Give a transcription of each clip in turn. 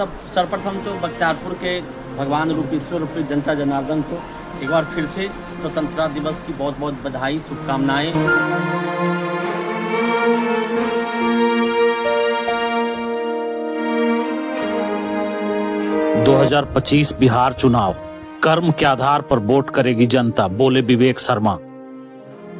सर्वप्रथम तो बख्तियारपुर के भगवान रूपी ईश्वर रूपी जनता जनार्दन को एक बार फिर से स्वतंत्रता दिवस की बहुत बहुत बधाई शुभकामनाएं। 2025 बिहार चुनाव, कर्म के आधार पर वोट करेगी जनता, बोले विवेक शर्मा।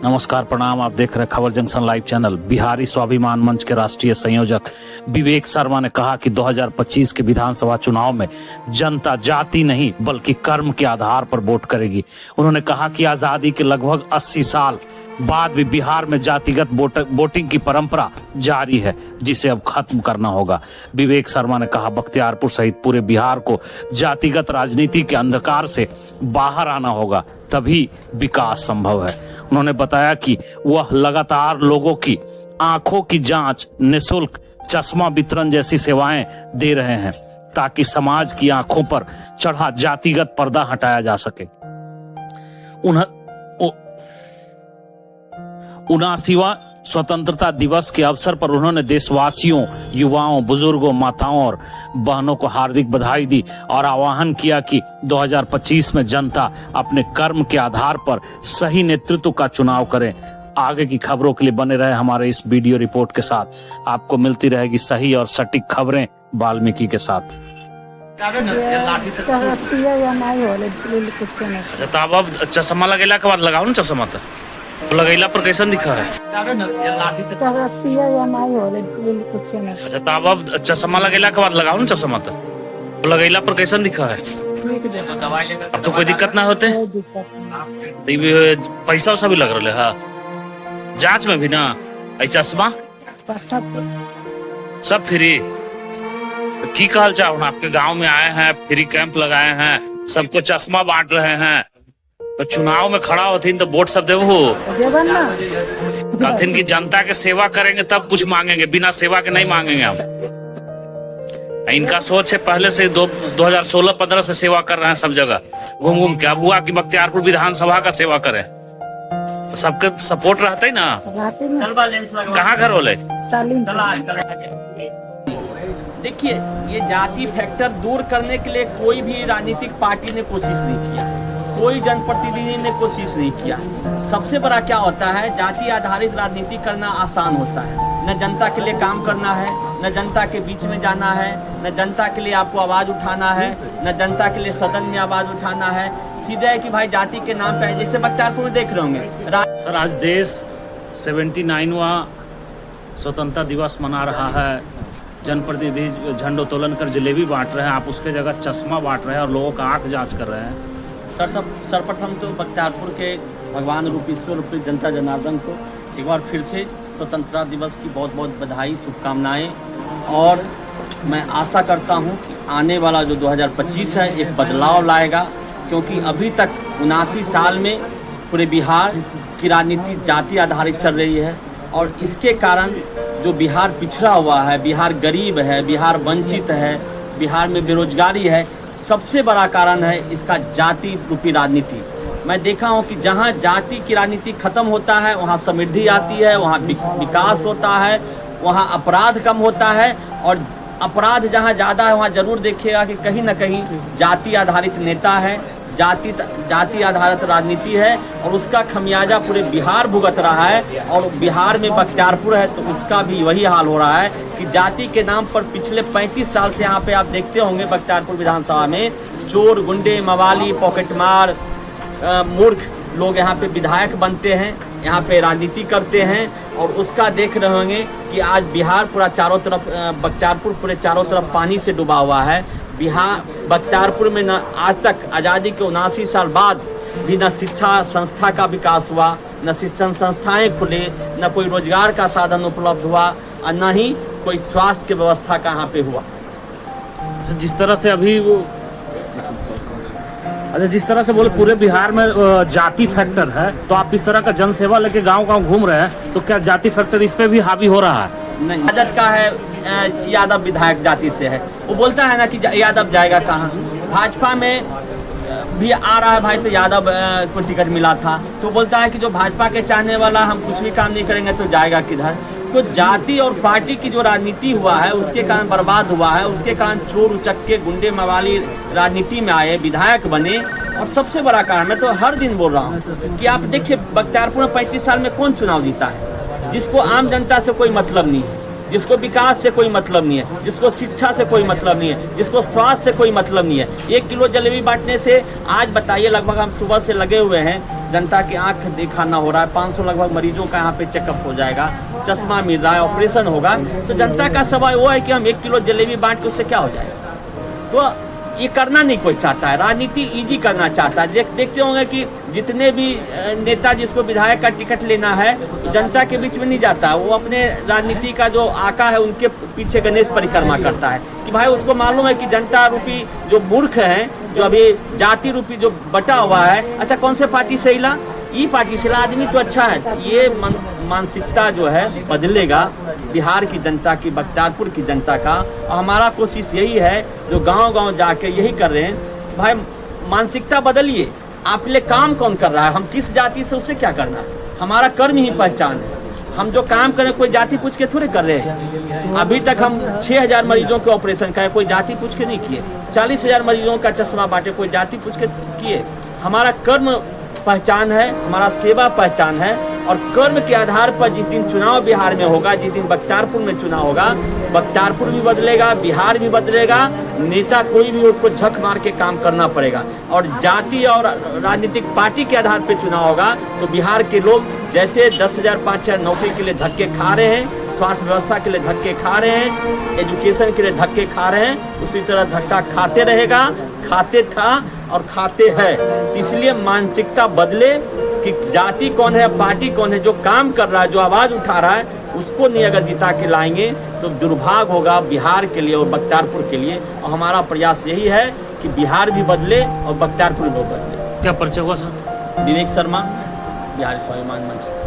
नमस्कार, प्रणाम। आप देख रहे खबर जंक्शन लाइव चैनल। बिहारी स्वाभिमान मंच के राष्ट्रीय संयोजक विवेक शर्मा ने कहा कि 2025 के विधानसभा चुनाव में जनता जाति नहीं बल्कि कर्म के आधार पर वोट करेगी। उन्होंने कहा कि आजादी के लगभग 80 साल बाद भी बिहार में जातिगत वोटिंग की परंपरा जारी है, जिसे अब खत्म करना होगा। विवेक शर्मा ने कहा, बख्तियारपुर सहित पूरे बिहार को जातिगत राजनीति के अंधकार से बाहर आना होगा, तभी विकास संभव है। उन्होंने बताया कि वह लगातार लोगों की आंखों की जांच, निःशुल्क चश्मा वितरण जैसी सेवाएं दे रहे हैं, ताकि समाज की आंखों पर चढ़ा जातिगत पर्दा हटाया जा सके। 79वां स्वतंत्रता दिवस के अवसर पर उन्होंने देशवासियों, युवाओं, बुजुर्गों, माताओं और बहनों को हार्दिक बधाई दी और आह्वान किया कि 2025 में जनता अपने कर्म के आधार पर सही नेतृत्व का चुनाव करे। आगे की खबरों के लिए बने रहे हमारे इस वीडियो रिपोर्ट के साथ। आपको मिलती रहेगी सही और सटीक खबरें वाल्मीकि के साथ। अब चश्मा लगेला के बाद लगाओ ना चश्मा, तो लगैला पर कैसन दिखा है? अच्छा, तो अब चश्मा लगेला के बाद लगाओ ना चश्मा, तो लगैला पर कैसन दिखा है? अब तो कोई दिक्कत ना होते? पैसा वैसा भी लग रहा है जांच में भी ना? चश्मा सब फ्री? की कहल चाहो, आपके गांव में आए हैं, फ्री कैंप लगाए हैं, सबको चश्मा बांट रहे हैं, तो चुनाव में खड़ा होती तो वोट सब देवो कहथिन की जनता के सेवा करेंगे तब कुछ मांगेंगे, बिना सेवा के नहीं मांगेंगे हम। इनका सोच है पहले से 2016-15 से सेवा कर रहे हैं सब जगह घूम घूम के। अब हुआ कि बख्तियारपुर विधानसभा का सेवा करें, सबके सपोर्ट रहते ही ना। कहाँ घर बोले? देखिए, ये जाति फैक्टर दूर करने के लिए कोई भी राजनीतिक पार्टी ने कोशिश नहीं किया, कोई जनप्रतिनिधि ने कोशिश नहीं किया। सबसे बड़ा क्या होता है, जाति आधारित राजनीति करना आसान होता है। न जनता के लिए काम करना है, न जनता के बीच में जाना है, न जनता के लिए आपको आवाज उठाना है, न जनता के लिए सदन में आवाज उठाना है। सीधा है कि भाई जाति के नाम पे, जैसे बख्तियारपुर में देख रहे होंगे सर, आज देश 79वां स्वतंत्रता दिवस मना रहा है। जनप्रतिनिधि झंडोत्तोलन कर जलेबी बांट रहे हैं, आप उसके जगह चश्मा बांट रहे हैं और लोगों का आंख जांच कर रहे हैं। सर्वप्रथम तो बख्तियारपुर के भगवान रूपी ईश्वर रूपी जनता जनार्दन को एक बार फिर से स्वतंत्रता दिवस की बहुत बहुत बधाई शुभकामनाएं। और मैं आशा करता हूं कि आने वाला जो 2025 है एक बदलाव लाएगा, क्योंकि अभी तक 79 साल में पूरे बिहार की राजनीति जाति आधारित चल रही है और इसके कारण जो बिहार पिछड़ा हुआ है, बिहार गरीब है, बिहार वंचित है, बिहार में बेरोजगारी है, सबसे बड़ा कारण है इसका जाति रूपी राजनीति। मैं देखा हूँ कि जहाँ जाति की राजनीति खत्म होता है वहाँ समृद्धि आती है, वहाँ विकास होता है, वहाँ अपराध कम होता है। और अपराध जहाँ ज़्यादा है वहाँ जरूर देखिएगा कि कहीं ना कहीं जाति आधारित नेता है, जाति आधारित राजनीति है और उसका खमियाजा पूरे बिहार भुगत रहा है। और बिहार में बख्तियारपुर है तो उसका भी वही हाल हो रहा है कि जाति के नाम पर पिछले 35 साल से यहाँ पे आप देखते होंगे बख्तियारपुर विधानसभा में चोर, गुंडे, मवाली, पॉकेटमार, मूर्ख लोग यहाँ पे विधायक बनते हैं, यहाँ पे राजनीति करते हैं। और उसका देख रहे होंगे कि आज बिहार पूरा चारों तरफ, बख्तियारपुर पूरे चारों तरफ पानी से डूबा हुआ है। बिहार बख्तियारपुर में न आज तक आज़ादी के 79 साल बाद भी न शिक्षा संस्था का विकास हुआ, न शिक्षण संस्थाएं खुले, न कोई रोजगार का साधन उपलब्ध हुआ और न ही कोई स्वास्थ्य की व्यवस्था का यहाँ पे हुआ। जिस तरह से अभी वो जिस तरह से बोले पूरे बिहार में जाति फैक्टर है, तो आप इस तरह का जनसेवा लेके गांव-गांव घूम रहे हैं, तो क्या जाति फैक्टर इस पे भी हावी हो रहा है? नहीं, यादव का है, यादव विधायक जाति से है। वो बोलता है ना कि यादव जाएगा कहाँ। भाजपा में भी आ रहा है भाई, तो यादव को टिकट मिला था, तो बोलता है कि जो भाजपा के चाहने वाला हम कुछ भी काम नहीं करेंगे तो जाएगा किधर। तो जाति और पार्टी की जो राजनीति हुआ है उसके कारण बर्बाद हुआ है, उसके कारण चोर उचक्के गुंडे मवाली राजनीति में आए, विधायक बने। और सबसे बड़ा कारण, मैं तो हर दिन बोल रहा हूँ कि आप देखिए बख्तियारपुर में 35 साल में कौन चुनाव जीता है? जिसको आम जनता से कोई मतलब नहीं है, जिसको विकास से कोई मतलब नहीं है, जिसको शिक्षा से कोई मतलब नहीं है, जिसको स्वास्थ्य से कोई मतलब नहीं है। 1 किलो जलेबी बांटने से आज बताइए, लगभग हम सुबह से लगे हुए हैं, जनता की आंख दिखाना हो रहा है, 500 लगभग मरीजों का यहाँ पे चेकअप हो जाएगा, चश्मा मिल रहा है, ऑपरेशन होगा। तो जनता का सवाल वो है कि हम 1 किलो जलेबी बांट के उससे क्या हो जाएगा? तो ये करना नहीं कोई चाहता है, राजनीति इजी करना चाहता है। देखते होंगे कि जितने भी नेता जिसको विधायक का टिकट लेना है जनता के बीच में नहीं जाता, वो अपने राजनीति का जो आका है उनके पीछे गणेश परिक्रमा करता है कि भाई उसको मालूम है कि जनता रूपी जो मूर्ख हैं, जो अभी जाति रूपी जो बटा हुआ है, अच्छा कौन से पार्टी से हिला? ई पार्टी से आदमी तो अच्छा है। ये मानसिकता जो है बदलेगा बिहार की जनता की, बख्तियारपुर की जनता का। और हमारा कोशिश यही है, जो गांव-गांव जाके यही कर रहे हैं, भाई मानसिकता बदलिए। आपके लिए काम कौन कर रहा है? हम किस जाति से, उससे क्या करना? हमारा कर्म ही पहचान है। हम जो काम करें कोई जाति पूछ के थोड़े कर रहे हैं। अभी तक हम 6000 मरीजों के ऑपरेशन करे, कोई जाति पूछ के नहीं किए। 40,000 मरीजों का चश्मा बांटे, कोई जाति पूछ के किए। हमारा कर्म पहचान है, हमारा सेवा पहचान है। और कर्म के आधार पर जिस दिन चुनाव बिहार में होगा, जिस दिन बख्तियारपुर में चुनाव होगा, बख्तियारपुर भी बदलेगा, बिहार भी बदलेगा। नेता कोई भी उसको झक मार के काम करना पड़ेगा। और जाति और राजनीतिक पार्टी के आधार पर चुनाव होगा तो बिहार के लोग जैसे 10,000 5,000 नौकरी के लिए धक्के खा रहे हैं, स्वास्थ्य व्यवस्था के लिए धक्के खा रहे हैं, एजुकेशन के लिए धक्के खा रहे हैं, उसी तरह धक्का खाते रहेगा, खाते था और खाते हैं। इसलिए मानसिकता बदले कि जाति कौन है, पार्टी कौन है, जो काम कर रहा है, जो आवाज़ उठा रहा है, उसको नहीं अगर जिता के लाएंगे तो दुर्भाग्य होगा बिहार के लिए और बख्तियारपुर के लिए। और हमारा प्रयास यही है कि बिहार भी बदले और बख्तियारपुर भी बदले। क्या परिचय हुआ सर? विवेक शर्मा, बिहारी स्वाभिमान मंच।